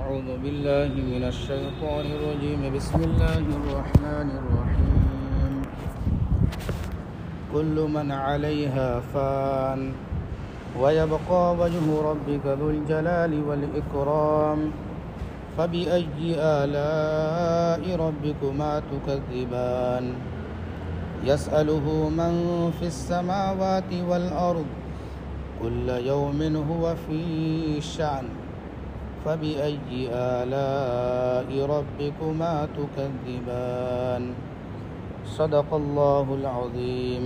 أعوذ بالله من الشيطان الرجيم بسم الله الرحمن الرحيم كل من عليها فان ويبقى وجه ربك ذو الجلال والإكرام فبأي آلاء ربكما تكذبان يسأله من في السماوات والأرض كل يوم هو في شأن فبأي آلاء ربكما تكذبان صدق اللہ العظیم۔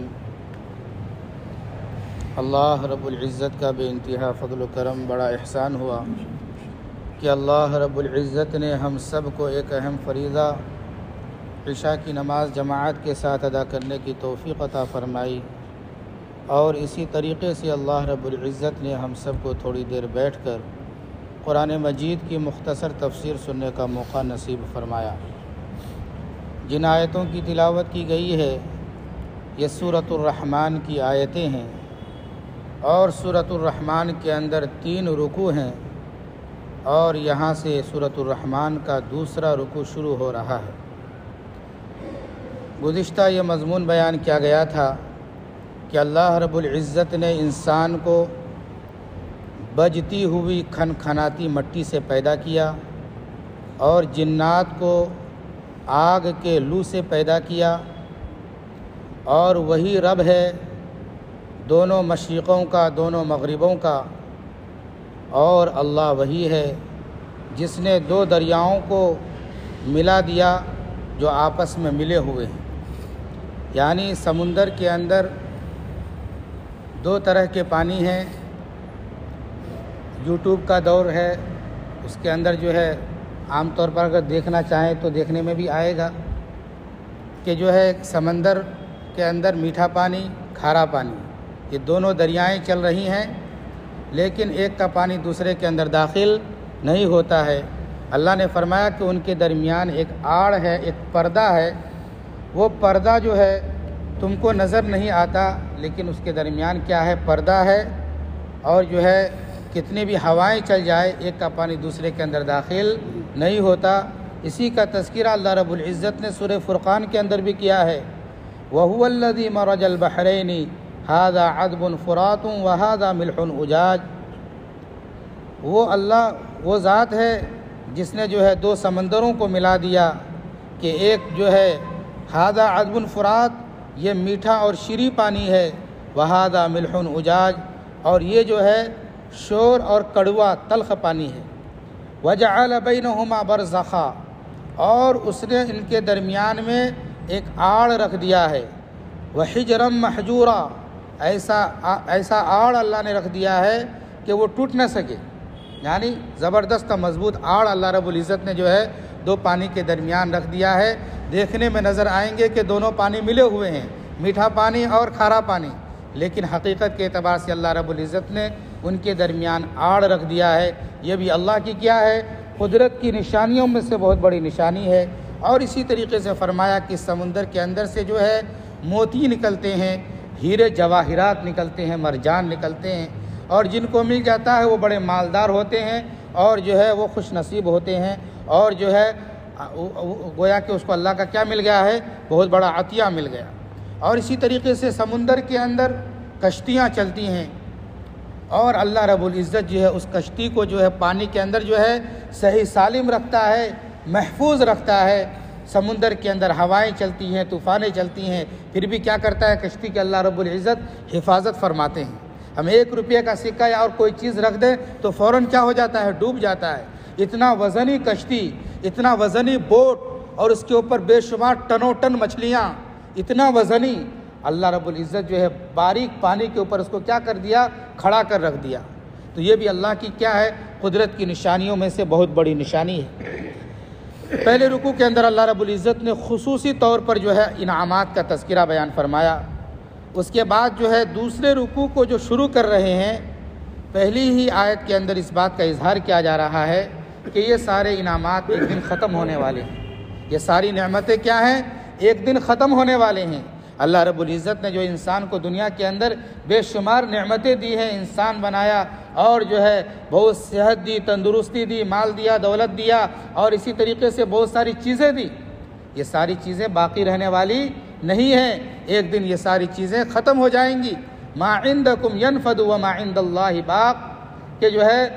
اللہ رب العزت کا بے انتہا فضل و کرم، بڑا احسان ہوا کہ اللہ رب العزت نے ہم سب کو ایک اہم فریضہ عشاء کی نماز جماعت کے ساتھ ادا کرنے کی توفیق عطا فرمائی، اور اسی طریقے سے اللہ رب العزت نے ہم سب کو تھوڑی دیر بیٹھ کر قرآن مجید کی مختصر تفسیر سننے کا موقع نصیب فرمایا۔ جن آیتوں کی تلاوت کی گئی ہے یہ سورۃ الرحمن کی آیتیں ہیں، اور سورۃ الرحمن کے اندر 3 رکوع ہیں، اور یہاں سے سورۃ الرحمن کا دوسرا رکوع شروع ہو رہا ہے۔ گزشتہ یہ مضمون بیان کیا گیا تھا کہ اللہ رب العزت نے انسان کو بجتی ہوئی کھنکھناتی مٹی سے پیدا کیا، اور جنات کو آگ کے لو سے پیدا کیا، اور وہی رب ہے دونوں مشرقوں کا دونوں مغربوں کا، اور اللہ وہی ہے جس نے 2 دریاؤں کو ملا دیا جو آپس میں ملے ہوئے ہیں۔ یعنی سمندر کے اندر 2 طرح کے پانی ہیں۔ یوٹیوب کا دور ہے، اس کے اندر جو ہے عام طور پر اگر دیکھنا چاہیں تو دیکھنے میں بھی آئے گا کہ جو ہے سمندر کے اندر میٹھا پانی، کھارا پانی، یہ دونوں دریائیں چل رہی ہیں، لیکن ایک کا پانی دوسرے کے اندر داخل نہیں ہوتا ہے۔ اللہ نے فرمایا کہ ان کے درمیان ایک آڑ ہے، ایک پردہ ہے، وہ پردہ جو ہے تم کو نظر نہیں آتا، لیکن اس کے درمیان کیا ہے؟ پردہ ہے، اور جو ہے کتنی بھی ہوائیں چل جائے ایک کا پانی دوسرے کے اندر داخل نہیں ہوتا۔ اسی کا تذکرہ اللہ رب العزت نے سورہ فرقان کے اندر بھی کیا ہے، وَهُوَ الَّذِي مَرَجَ الْبَحْرَيْنِ هَذَا عَذْبٌ فُرَاتٌ وَهَذَا مِلْحٌ أُجَاجٌ۔ وہ اللہ وہ ذات ہے جس نے جو ہے 2 سمندروں کو ملا دیا کہ ایک جو ہے هَذَا عَذْبٌ فرات، یہ میٹھا اور شیریں پانی ہے، وَهَذَا مِلْحٌ أُجَاجٌ، اور یہ جو ہے شور اور کڑوا تلخ پانی ہے۔ وَجَعَلَ بَيْنَهُمَا بَرْزَخًا، اور اس نے ان کے درمیان میں ایک آڑ رکھ دیا ہے، وَحِجْرًا مَحْجُورًا، ایسا آڑ اللہ نے رکھ دیا ہے کہ وہ ٹوٹ نہ سکے، یعنی زبردست مضبوط آڑ اللہ رب العزت نے جو ہے 2 پانی کے درمیان رکھ دیا ہے۔ دیکھنے میں نظر آئیں گے کہ دونوں پانی ملے ہوئے ہیں، میٹھا پانی اور کھارا پانی، لیکن حقیقت کے اعتبار سے اللہ رب العزت نے ان کے درمیان آڑ رکھ دیا ہے۔ یہ بھی اللہ کی کیا ہے؟ قدرت کی نشانیوں میں سے بہت بڑی نشانی ہے۔ اور اسی طریقے سے فرمایا کہ سمندر کے اندر سے جو ہے موتی نکلتے ہیں، ہیرے جواہرات نکلتے ہیں، مرجان نکلتے ہیں، اور جن کو مل جاتا ہے وہ بڑے مالدار ہوتے ہیں، اور جو ہے وہ خوش نصیب ہوتے ہیں، اور جو ہے گویا کہ اس کو اللہ کا کیا مل گیا ہے؟ بہت بڑا عطیہ مل گیا۔ اور اسی طریقے سے سمندر کے اندر کشتیاں چلتی ہیں، اور اللہ رب العزت جو ہے اس کشتی کو جو ہے پانی کے اندر جو ہے صحیح سالم رکھتا ہے، محفوظ رکھتا ہے۔ سمندر کے اندر ہوائیں چلتی ہیں، طوفانیں چلتی ہیں، پھر بھی کیا کرتا ہے؟ کشتی کے اللہ رب العزت حفاظت فرماتے ہیں۔ ہم 1 روپے کا سکہ یا اور کوئی چیز رکھ دیں تو فوراً کیا ہو جاتا ہے؟ ڈوب جاتا ہے۔ اتنا وزنی کشتی، اتنا وزنی بوٹ، اور اس کے اوپر بے شمار ٹنوں ٹن مچھلیاں، اتنا وزنی، اللہ رب العزت جو ہے باریک پانی کے اوپر اس کو کیا کر دیا؟ کھڑا کر رکھ دیا۔ تو یہ بھی اللہ کی کیا ہے؟ قدرت کی نشانیوں میں سے بہت بڑی نشانی ہے۔ پہلے رکوع کے اندر اللہ رب العزت نے خصوصی طور پر جو ہے انعامات کا تذکرہ بیان فرمایا۔ اس کے بعد جو ہے دوسرے رکوع کو جو شروع کر رہے ہیں، پہلی ہی آیت کے اندر اس بات کا اظہار کیا جا رہا ہے کہ یہ سارے انعامات ایک دن ختم ہونے والے ہیں۔ یہ ساری نعمتیں کیا ہیں؟ ایک دن ختم ہونے والے ہیں۔ اللہ رب العزت نے جو انسان کو دنیا کے اندر بے شمار نعمتیں دی ہیں، انسان بنایا اور جو ہے بہت صحت دی، تندرستی دی، مال دیا، دولت دیا اور اسی طریقے سے بہت ساری چیزیں دی، یہ ساری چیزیں باقی رہنے والی نہیں ہیں، ایک دن یہ ساری چیزیں ختم ہو جائیں گی۔ ما عندکم ینفد وما عند اللہ باق، کہ جو ہے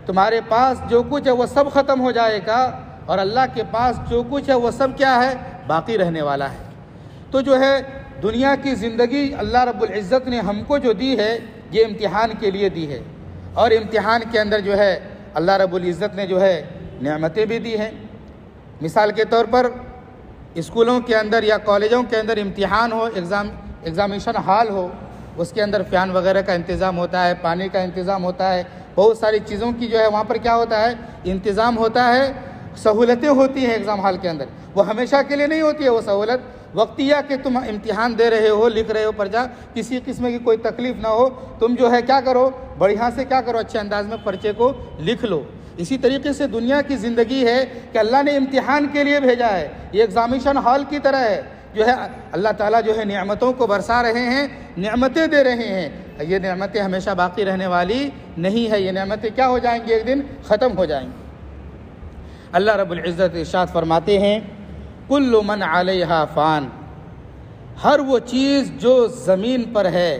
تمہارے پاس جو کچھ ہے وہ سب ختم ہو جائے گا اور اللہ کے پاس جو کچھ ہے وہ سب کیا ہے؟ باقی رہنے والا ہے۔ تو جو ہے دنیا کی زندگی اللہ رب العزت نے ہم کو جو دی ہے یہ امتحان کے لیے دی ہے، اور امتحان کے اندر جو ہے اللہ رب العزت نے جو ہے نعمتیں بھی دی ہیں۔ مثال کے طور پر اسکولوں کے اندر یا کالجوں کے اندر امتحان ہو، ایگزامیشن ہال ہو، اس کے اندر فین وغیرہ کا انتظام ہوتا ہے، پانی کا انتظام ہوتا ہے، بہت ساری چیزوں کی جو ہے وہاں پر کیا ہوتا ہے؟ انتظام ہوتا ہے، سہولتیں ہوتی ہیں ایگزام ہال کے اندر۔ وہ ہمیشہ کے لیے نہیں ہوتی ہے وہ سہولت، وقتیہ کہ تم امتحان دے رہے ہو، لکھ رہے ہو پرچہ، کسی قسم کی کوئی تکلیف نہ ہو، تم جو ہے کیا کرو؟ بڑھیا سے کیا کرو؟ اچھے انداز میں پرچے کو لکھ لو۔ اسی طریقے سے دنیا کی زندگی ہے کہ اللہ نے امتحان کے لیے بھیجا ہے، یہ ایگزامیشن ہال کی طرح ہے، جو ہے اللہ تعالیٰ جو ہے نعمتوں کو برسا رہے ہیں، نعمتیں دے رہے ہیں، یہ نعمتیں ہمیشہ باقی رہنے والی نہیں ہے، یہ نعمتیں کیا ہو جائیں گی؟ ایک دن ختم ہو جائیں گی۔ اللہ رب العزت ارشاد فرماتے ہیں کل من علیہا فان، ہر وہ چیز جو زمین پر ہے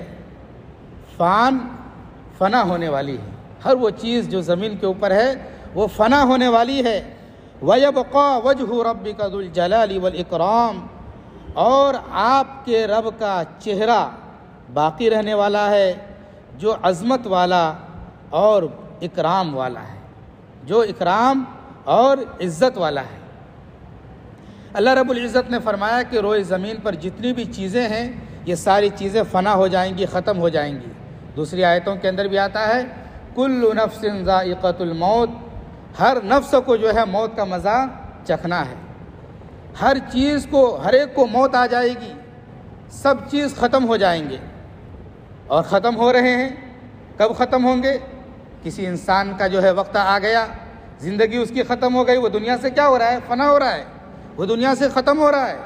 فنا ہونے والی ہے، ہر وہ چیز جو زمین کے اوپر ہے وہ فنا ہونے والی ہے۔ وَيَبْقَى وَجْهُ رَبِّكَ ذُو الْجَلَالِ وَالْإِكْرَامِ، اور آپ کے رب کا چہرہ باقی رہنے والا ہے جو عظمت والا اور اکرام والا ہے، جو اکرام اور عزت والا ہے۔ اللہ رب العزت نے فرمایا کہ روئے زمین پر جتنی بھی چیزیں ہیں یہ ساری چیزیں فنا ہو جائیں گی، ختم ہو جائیں گی۔ دوسری آیتوں کے اندر بھی آتا ہے کل نفس ذائقۃ الموت، ہر نفس کو جو ہے موت کا مزہ چکھنا ہے، ہر چیز کو، ہر ایک کو موت آ جائے گی، سب چیز ختم ہو جائیں گے اور ختم ہو رہے ہیں۔ کب ختم ہوں گے؟ کسی انسان کا جو ہے وقت آ گیا، زندگی اس کی ختم ہو گئی، وہ دنیا سے کیا ہو رہا ہے؟ فنا ہو رہا ہے، وہ دنیا سے ختم ہو رہا ہے۔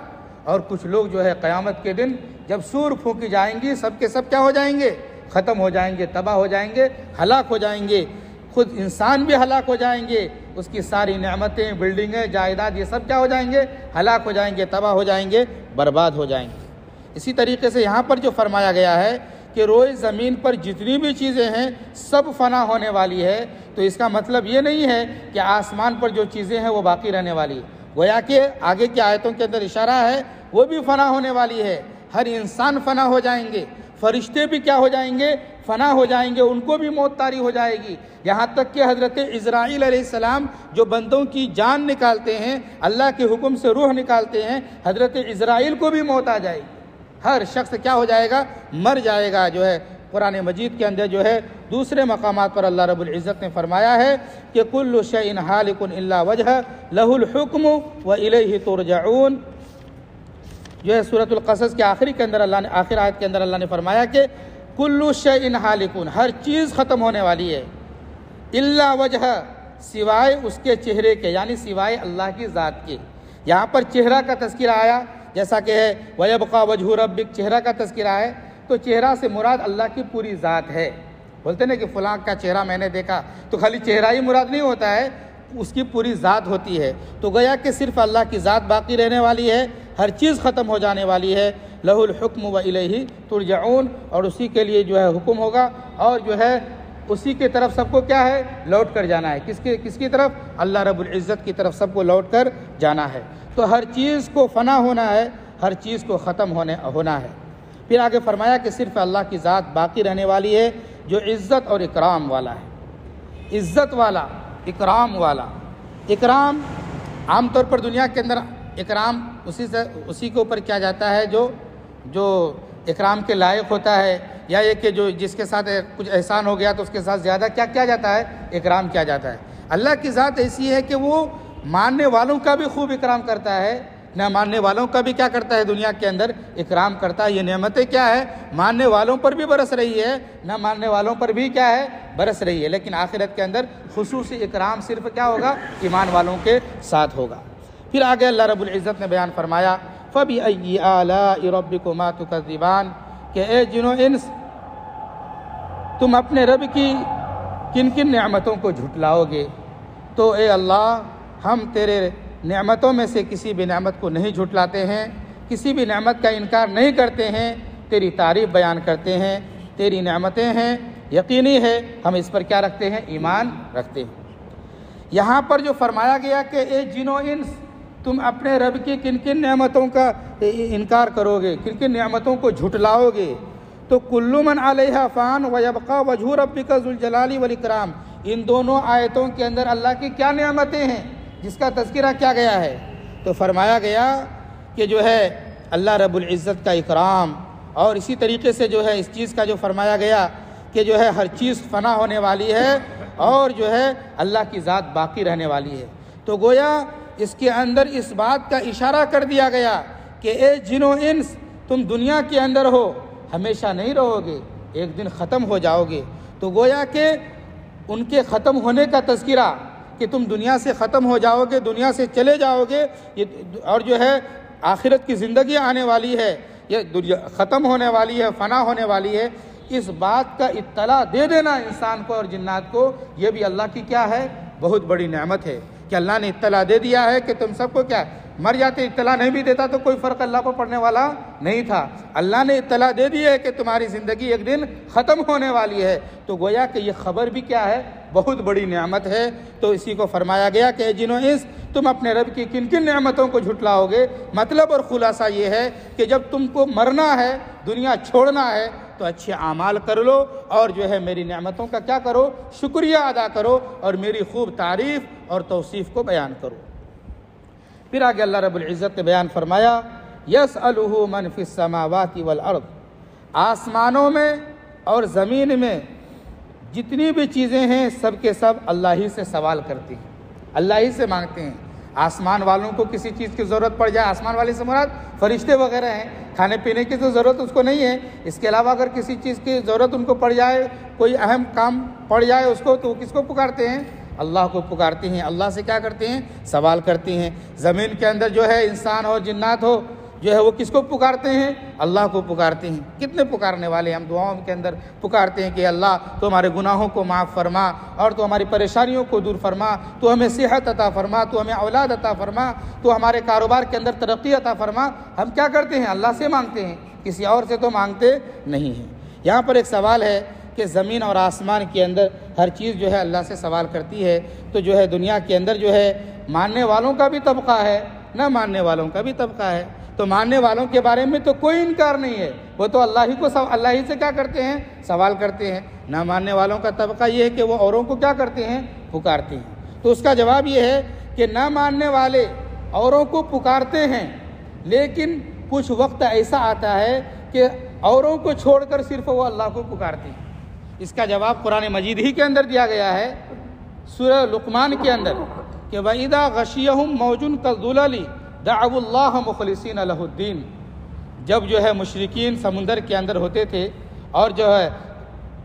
اور کچھ لوگ جو ہے قیامت کے دن جب سور پھونکی جائیں گی، سب کے سب کیا ہو جائیں گے؟ ختم ہو جائیں گے، تباہ ہو جائیں گے، ہلاک ہو جائیں گے، خود انسان بھی ہلاک ہو جائیں گے، اس کی ساری نعمتیں، بلڈنگیں، جائیداد، یہ سب کیا ہو جائیں گے؟ ہلاک ہو جائیں گے، تباہ ہو جائیں گے، برباد ہو جائیں گے۔ اسی طریقے سے یہاں پر جو فرمایا گیا ہے کہ روئے زمین پر جتنی بھی چیزیں ہیں سب فنا ہونے والی ہے، تو اس کا مطلب یہ نہیں ہے کہ آسمان پر جو چیزیں ہیں وہ باقی رہنے والی ہے، گویا کہ آگے کی آیتوں کے اندر اشارہ ہے وہ بھی فنا ہونے والی ہے، ہر انسان فنا ہو جائیں گے، فرشتے بھی کیا ہو جائیں گے؟ فنا ہو جائیں گے، ان کو بھی موت طاری ہو جائے گی، یہاں تک کہ حضرت عزرائیل علیہ السلام جو بندوں کی جان نکالتے ہیں، اللہ کے حکم سے روح نکالتے ہیں، حضرت عزرائیل کو بھی موت آ جائے گی، ہر شخص کیا ہو جائے گا؟ مر جائے گا۔ جو ہے قرآن مجید کے اندر جو ہے دوسرے مقامات پر اللہ رب العزت نے فرمایا ہے کہ کل شیء ہالک الا وجہ لہ الحکم والیہ ترجعون، جو ہے سورۃ القصص کے آخر آیت کے اندر اللہ نے فرمایا کہ کل شیء ہالک، ہر چیز ختم ہونے والی ہے، الا وجہ، سوائے اس کے چہرے کے، یعنی سوائے اللہ کی ذات کے۔ یہاں پر چہرہ کا تذکرہ آیا، جیسا کہ ہے وَيَبْقَى وَجْهُ رَبِّكَ، چہرہ کا تذکرہ ہے، تو چہرہ سے مراد اللہ کی پوری ذات ہے۔ بولتے ہیں کہ فلاں کا چہرہ میں نے دیکھا، تو خالی چہرہ ہی مراد نہیں ہوتا ہے، اس کی پوری ذات ہوتی ہے۔ تو گویا کہ صرف اللہ کی ذات باقی رہنے والی ہے، ہر چیز ختم ہو جانے والی ہے۔ لہ الحکم والیہ ترجعون، اور اسی کے لیے جو ہے حکم ہوگا، اور جو ہے اسی کی طرف سب کو کیا ہے؟ لوٹ کر جانا ہے۔ کس کی طرف؟ اللہ رب العزت کی طرف سب کو لوٹ کر جانا ہے۔ تو ہر چیز کو فنا ہونا ہے، ہر چیز کو ختم ہونا ہے۔ پھر آگے فرمایا کہ صرف اللہ کی ذات باقی رہنے والی ہے جو عزت اور اکرام والا ہے، عزت والا، اکرام والا۔ اکرام عام طور پر دنیا کے اندر اکرام اسی کے اوپر کیا جاتا ہے جو اکرام کے لائق ہوتا ہے، یا یہ کہ جو جس کے ساتھ کچھ احسان ہو گیا تو اس کے ساتھ زیادہ کیا جاتا ہے؟ اکرام کیا جاتا ہے۔ اللہ کی ذات ایسی ہے کہ وہ ماننے والوں کا بھی خوب اکرام کرتا ہے، نہ ماننے والوں کا بھی کیا کرتا ہے؟ دنیا کے اندر اکرام کرتا ہے۔ یہ نعمتیں کیا ہے؟ ماننے والوں پر بھی برس رہی ہے، نہ ماننے والوں پر بھی کیا ہے؟ برس رہی ہے، لیکن آخرت کے اندر خصوصی اکرام صرف کیا ہوگا؟ ایمان والوں کے ساتھ ہوگا۔ پھر آگے اللہ رب العزت نے بیان فرمایا فَبِأَيِّ آلَاءِ رَبِّكُمَا تُكَذِّبَانِ کہ اے جن و انس تم اپنے رب کی کن کن نعمتوں کو جھٹلاؤ گے؟ تو اے اللہ ہم تیرے نعمتوں میں سے کسی بھی نعمت کو نہیں جھٹلاتے ہیں، کسی بھی نعمت کا انکار نہیں کرتے ہیں، تیری تعریف بیان کرتے ہیں، تیری نعمتیں ہیں، یقینی ہے ہم اس پر کیا رکھتے ہیں؟ ایمان رکھتے ہیں۔ یہاں پر جو فرمایا گیا کہ اے جن و انس تم اپنے رب کی کن کن نعمتوں کا انکار کرو گے، کن کن نعمتوں کو جھٹلاؤ گے، تو کل من علیہا فان ویبقى وجہ ربک ذو الجلال والاکرام، ان دونوں آیتوں کے اندر اللہ کی کیا نعمتیں ہیں جس کا تذکرہ کیا گیا ہے؟ تو فرمایا گیا کہ جو ہے اللہ رب العزت کا اکرام، اور اسی طریقے سے جو ہے اس چیز کا جو فرمایا گیا کہ جو ہے ہر چیز فنا ہونے والی ہے اور جو ہے اللہ کی ذات باقی رہنے والی ہے۔ تو گویا اس کے اندر اس بات کا اشارہ کر دیا گیا کہ اے جن و انس تم دنیا کے اندر ہو، ہمیشہ نہیں رہو گے، ایک دن ختم ہو جاؤ گے۔ تو گویا کہ ان کے ختم ہونے کا تذکرہ کہ تم دنیا سے ختم ہو جاؤ گے، دنیا سے چلے جاؤ گے، اور جو ہے آخرت کی زندگی آنے والی ہے، یہ دنیا ختم ہونے والی ہے، فنا ہونے والی ہے، اس بات کا اطلاع دے دینا انسان کو اور جنات کو، یہ بھی اللہ کی کیا ہے؟ بہت بڑی نعمت ہے کہ اللہ نے اطلاع دے دیا ہے کہ تم سب کو کیا مر جاتے، اطلاع نہیں بھی دیتا تو کوئی فرق اللہ کو پڑنے والا نہیں تھا۔ اللہ نے اطلاع دے دی ہے کہ تمہاری زندگی ایک دن ختم ہونے والی ہے، تو گویا کہ یہ خبر بھی کیا ہے؟ بہت بڑی نعمت ہے۔ تو اسی کو فرمایا گیا کہ جن و انس تم اپنے رب کی کن کن نعمتوں کو جھٹلاؤ گے۔ مطلب اور خلاصہ یہ ہے کہ جب تم کو مرنا ہے، دنیا چھوڑنا ہے، تو اچھے اعمال کر لو اور جو ہے میری نعمتوں کا کیا کرو؟ شکریہ ادا کرو اور میری خوب تعریف اور توصیف کو بیان کرو۔ پھر آگے اللہ رب العزت نے بیان فرمایا یسألہ من فی السماوات والارض، آسمانوں میں اور زمین میں جتنی بھی چیزیں ہیں سب کے سب اللہ ہی سے سوال کرتی ہیں، اللہ ہی سے مانگتے ہیں۔ آسمان والوں کو کسی چیز کی ضرورت پڑ جائے، آسمان والے سے مراد فرشتے وغیرہ ہیں، کھانے پینے کی تو ضرورت اس کو نہیں ہے، اس کے علاوہ اگر کسی چیز کی ضرورت ان کو پڑ جائے، کوئی اہم کام پڑ جائے اس کو، تو وہ کس کو پکارتے ہیں؟ اللہ کو پکارتے ہیں، اللہ سے کیا کرتے ہیں؟ سوال کرتے ہیں۔ زمین کے اندر جو ہے انسان ہو، جنات ہو، جو ہے وہ کس کو پکارتے ہیں؟ اللہ کو پکارتے ہیں۔ کتنے پکارنے والے ہم دعاؤں کے اندر پکارتے ہیں کہ اللہ تو ہمارے گناہوں کو معاف فرما اور تو ہماری پریشانیوں کو دور فرما، تو ہمیں صحت عطا فرما، تو ہمیں اولاد عطا فرما، تو ہمارے کاروبار کے اندر ترقی عطا فرما۔ ہم کیا کرتے ہیں؟ اللہ سے مانگتے ہیں، کسی اور سے تو مانگتے نہیں ہیں۔ یہاں پر ایک سوال ہے کہ زمین اور آسمان کے اندر ہر چیز جو ہے اللہ سے سوال کرتی ہے، تو جو ہے دنیا کے اندر جو ہے ماننے والوں کا بھی طبقہ ہے، نہ ماننے والوں کا بھی طبقہ ہے۔ تو ماننے والوں کے بارے میں تو کوئی انکار نہیں ہے، وہ تو اللہ ہی سے کیا کرتے ہیں؟ سوال کرتے ہیں۔ نہ ماننے والوں کا طبقہ یہ ہے کہ وہ اوروں کو کیا کرتے ہیں؟ پکارتے ہیں۔ تو اس کا جواب یہ ہے کہ نہ ماننے والے اوروں کو پکارتے ہیں، لیکن کچھ وقت ایسا آتا ہے کہ اوروں کو چھوڑ کر صرف وہ اللہ کو پکارتے ہیں۔ اس کا جواب قرآن مجید ہی کے اندر دیا گیا ہے، سورہ لقمان کے اندر، کہ وَإِذَا غَشِيَهُمْ مَوْجٌ كَالظُّلَلِ دَعَوُا اللَّهَ مُخْلِصِينَ لَهُ الدِّينَ، جب جو ہے مشرکین سمندر کے اندر ہوتے تھے اور جو ہے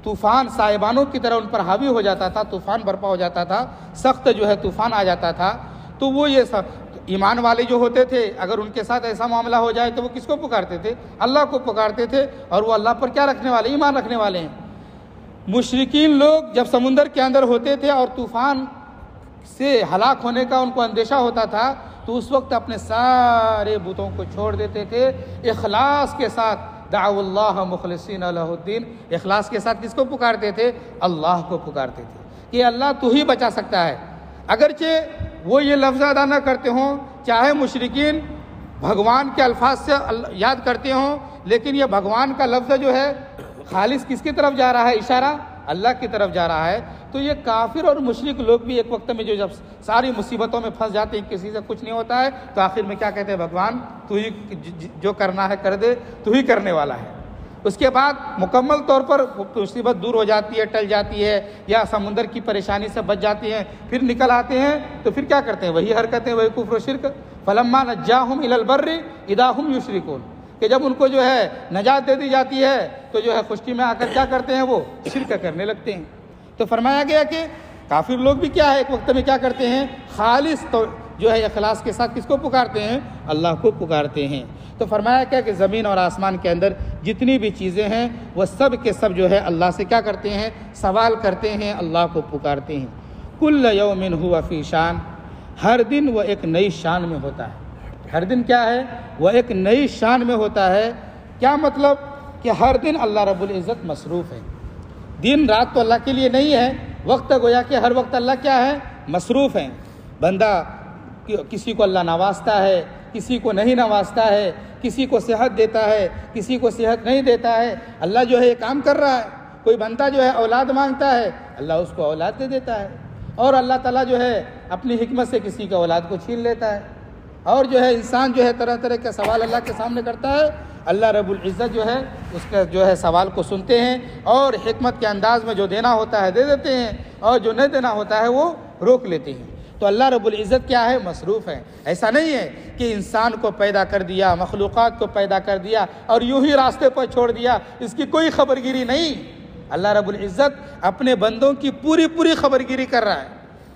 طوفان صاحبانوں کی طرح ان پر حاوی ہو جاتا تھا، طوفان برپا ہو جاتا تھا، سخت جو ہے طوفان آ جاتا تھا، تو وہ یہ ایمان والے جو ہوتے تھے اگر ان کے ساتھ ایسا معاملہ ہو جائے تو وہ کس کو پکارتے تھے؟ اللہ کو پکارتے تھے، اور وہ اللہ پر کیا رکھنے والے؟ ایمان رکھنے والے ہیں۔ مشرکین لوگ جب سمندر کے اندر ہوتے تھے اور طوفان سے ہلاک ہونے کا ان کو اندیشہ ہوتا تھا، تو اس وقت اپنے سارے بتوں کو چھوڑ دیتے تھے، اخلاص کے ساتھ دعوا اللہ مخلصین لہ الدین، اخلاص کے ساتھ کس کو پکارتے تھے؟ اللہ کو پکارتے تھے کہ اللہ تو ہی بچا سکتا ہے۔ اگرچہ وہ یہ لفظ ادا نہ کرتے ہوں، چاہے مشرکین بھگوان کے الفاظ سے یاد کرتے ہوں، لیکن یہ بھگوان کا لفظ جو ہے خالص کس کی طرف جا رہا ہے؟ اشارہ اللہ کی طرف جا رہا ہے۔ تو یہ کافر اور مشرک لوگ بھی ایک وقت میں جو جب ساری مصیبتوں میں پھنس جاتے ہیں، کسی سے کچھ نہیں ہوتا ہے، تو آخر میں کیا کہتے ہیں؟ بھگوان تو ہی جو کرنا ہے کر دے، تو ہی کرنے والا ہے۔ اس کے بعد مکمل طور پر مصیبت دور ہو جاتی ہے، ٹل جاتی ہے، یا سمندر کی پریشانی سے بچ جاتی ہیں، پھر نکل آتے ہیں، تو پھر کیا کرتے ہیں؟ وہی حرکتیں، وہی کفر و شرک۔ فلما نجاہم الی البر اذا ہم یشرکون، کہ جب ان کو جو ہے نجات دے دی جاتی ہے تو جو ہے خشکی میں آ کر کیا کرتے ہیں؟ وہ شرک کرنے لگتے ہیں۔ تو فرمایا گیا کہ کافر لوگ بھی کیا ہے، ایک وقت میں کیا کرتے ہیں؟ خالص تو جو ہے اخلاص کے ساتھ کس کو پکارتے ہیں؟ اللہ کو پکارتے ہیں۔ تو فرمایا کیا کہ زمین اور آسمان کے اندر جتنی بھی چیزیں ہیں وہ سب کے سب جو ہے اللہ سے کیا کرتے ہیں؟ سوال کرتے ہیں، اللہ کو پکارتے ہیں۔ کل یوم ہوا فی شان، ہر دن وہ ایک نئی شان میں ہوتا ہے۔ ہر دن کیا ہے؟ وہ ایک نئی شان میں ہوتا ہے۔ کیا مطلب؟ کہ ہر دن اللہ رب العزت مصروف ہے۔ دن رات تو اللہ کے لیے نہیں ہے، وقت گویا کہ ہر وقت اللہ کیا ہے؟ مصروف ہے۔ بندہ کسی کو اللہ نوازتا ہے، کسی کو نہیں نوازتا ہے، کسی کو صحت دیتا ہے، کسی کو صحت نہیں دیتا ہے۔ اللہ جو ہے یہ کام کر رہا ہے۔ کوئی بندہ جو ہے اولاد مانگتا ہے، اللہ اس کو اولاد دے دیتا ہے، اور اللہ تعالیٰ جو ہے اپنی حکمت سے کسی کے اولاد کو چھین لیتا ہے۔ اور جو ہے انسان جو ہے طرح طرح کے سوال اللہ کے سامنے کرتا ہے، اللہ رب العزت جو ہے اس کا جو ہے سوال کو سنتے ہیں، اور حکمت کے انداز میں جو دینا ہوتا ہے دے دیتے ہیں، اور جو نہیں دینا ہوتا ہے وہ روک لیتے ہیں۔ تو اللہ رب العزت کیا ہے؟ مصروف ہے۔ ایسا نہیں ہے کہ انسان کو پیدا کر دیا، مخلوقات کو پیدا کر دیا اور یوں ہی راستے پر چھوڑ دیا، اس کی کوئی خبرگیری نہیں۔ اللہ رب العزت اپنے بندوں کی پوری خبرگیری کر رہا ہے۔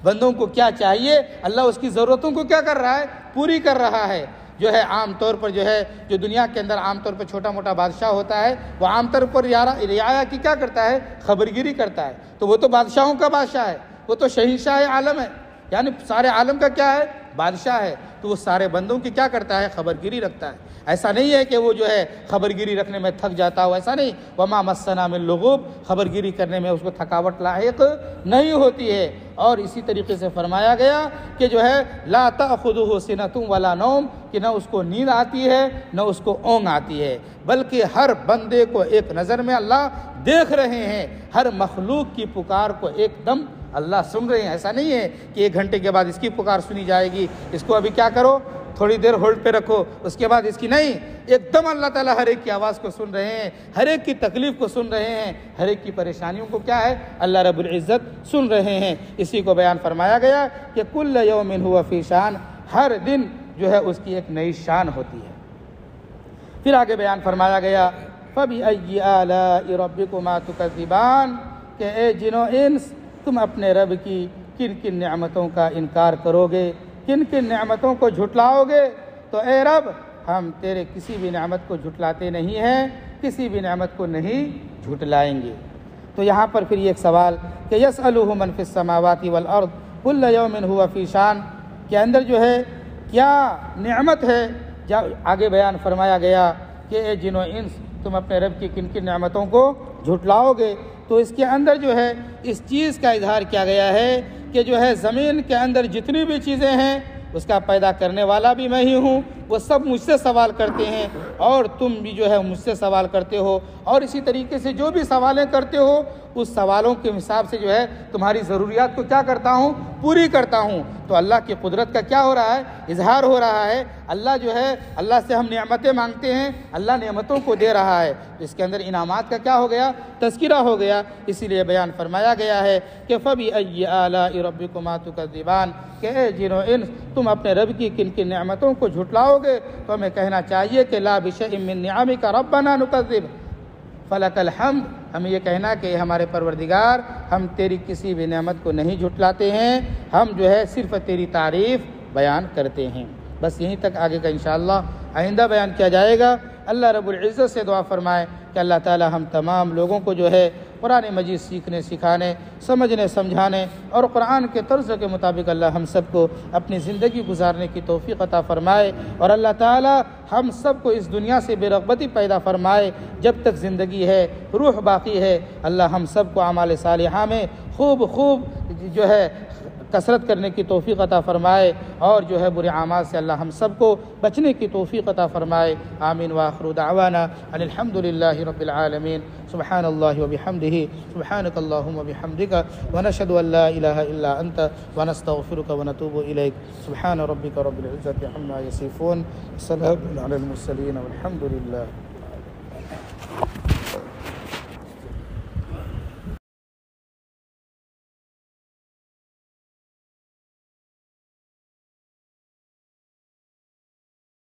بندوں کو کیا چاہیے، اللہ اس کی ضرورتوں کو کیا کر رہا ہے؟ پوری کر رہا ہے۔ جو ہے عام طور پر جو ہے جو دنیا کے اندر عام طور پر چھوٹا موٹا بادشاہ ہوتا ہے، وہ عام طور پر رعایا کی کیا کرتا ہے؟ خبرگیری کرتا ہے۔ تو وہ تو بادشاہوں کا بادشاہ ہے، وہ تو شہنشاہ عالم ہے، یعنی سارے عالم کا کیا ہے؟ بادشاہ ہے۔ تو وہ سارے بندوں کی کیا کرتا ہے؟ خبرگیری رکھتا ہے۔ ایسا نہیں ہے کہ وہ جو ہے خبرگیری رکھنے میں تھک جاتا ہو، ایسا نہیں۔ وما مسنا من لغوب، خبرگیری کرنے میں اس کو تھکاوٹ لاحق نہیں ہوتی ہے۔ اور اسی طریقے سے فرمایا گیا کہ جو ہے لا تأخذہ سنۃ ولا نوم، کہ نہ اس کو نیند آتی ہے نہ اس کو اونگ آتی ہے، بلکہ ہر بندے کو ایک نظر میں اللہ دیکھ رہے ہیں، ہر مخلوق کی پکار کو ایک دم اللہ سن رہے ہیں۔ ایسا نہیں ہے کہ 1 گھنٹے کے بعد اس کی پکار سنی جائے گی، اس کو ابھی کیا کرو، تھوڑی دیر ہولڈ پہ رکھو، اس کے بعد اس کی نہیں، ایک دم اللہ تعالیٰ ہر ایک کی آواز کو سن رہے ہیں، ہر ایک کی تکلیف کو سن رہے ہیں، ہر ایک کی پریشانیوں کو کیا ہے؟ اللہ رب العزت سن رہے ہیں۔ اسی کو بیان فرمایا گیا کہ کل یوم ہوا فی شان، ہر دن جو ہے اس کی ایک نئی شان ہوتی ہے۔ پھر آگے بیان فرمایا گیا فَبِأَيِّ آلَاءِ رَبِّكُمَا تُكَذِّبَانِ، کہ اے جن و انس تم اپنے رب کی کن کن نعمتوں کا انکار کرو گے، کن کن نعمتوں کو جھٹلاؤ گے؟ تو اے رب ہم تیرے کسی بھی نعمت کو جھٹلاتے نہیں ہیں، کسی بھی نعمت کو نہیں جھٹلائیں گے۔ تو یہاں پر پھر یہ ایک سوال کہ یسألہ من فی السماوات والارض کل یوم ہوا فی شان کے اندر جو ہے کیا نعمت ہے؟ آگے بیان فرمایا گیا کہ اے جن و انس تم اپنے رب کی کن کن نعمتوں کو جھٹلاؤ گے، تو اس کے اندر جو ہے اس چیز کا اظہار کیا گیا ہے کہ جو ہے زمین کے اندر جتنی بھی چیزیں ہیں اس کا پیدا کرنے والا بھی میں ہی ہوں، وہ سب مجھ سے سوال کرتے ہیں، اور تم بھی جو ہے مجھ سے سوال کرتے ہو، اور اسی طریقے سے جو بھی سوالیں کرتے ہو اس سوالوں کے حساب سے جو ہے تمہاری ضروریات کو کیا کرتا ہوں؟ پوری کرتا ہوں۔ تو اللہ کی قدرت کا کیا ہو رہا ہے؟ اظہار ہو رہا ہے۔ اللہ جو ہے اللہ سے ہم نعمتیں مانگتے ہیں، اللہ نعمتوں کو دے رہا ہے، اس کے اندر انعامات کا کیا ہو گیا؟ تذکرہ ہو گیا۔ اسی لیے بیان فرمایا گیا ہے کہ فَبِأَيِّ آلَاءِ رَبِّكُمَا تُكَذِّبَانِ، کہ اے جن و انس تم اپنے رب کی کن کن نعمتوں کو جھٹلاؤ گے؟ تو ہمیں کہنا چاہیے کہ لا بِشَيْءٍ مِّن نِّعَمِكَ رَبَّنَا نُكَذِّبُ فَلَكَ الْحَمْدُ، ہمیں یہ کہنا کہ ہمارے پروردگار ہم تیری کسی بھی نعمت کو نہیں جھٹلاتے ہیں، ہم جو ہے صرف تیری تعریف بیان کرتے ہیں۔ بس یہیں تک، آگے کا انشاءاللہ آئندہ بیان کیا جائے گا۔ اللہ رب العزت سے دعا فرمائے کہ اللہ تعالی ہم تمام لوگوں کو جو ہے قرآن مجید سیکھنے، سکھانے، سمجھنے، سمجھانے اور قرآن کے طرز کے مطابق اللہ ہم سب کو اپنی زندگی گزارنے کی توفیق عطا فرمائے، اور اللہ تعالی ہم سب کو اس دنیا سے بے رغبتی پیدا فرمائے۔ جب تک زندگی ہے، روح باقی ہے، اللہ ہم سب کو اعمال صالحہ میں خوب جو ہے کثرت کرنے کی توفیق عطا فرمائے، اور جو ہے برے اعمال سے اللہ ہم سب کو بچنے کی توفیق عطا فرمائے۔ آمین وآخر دعوانا ان الحمد للہ رب العالمین۔ سبحان اللہ وبحمدہ، سبحانک اللہم وبحمدک، ونشہد ان لا الہ الا انت، ونستغفرک ونتوب الیک۔ سبحان ربک رب العزۃ عما یصفون، سلام علی المرسلین والحمد للہ۔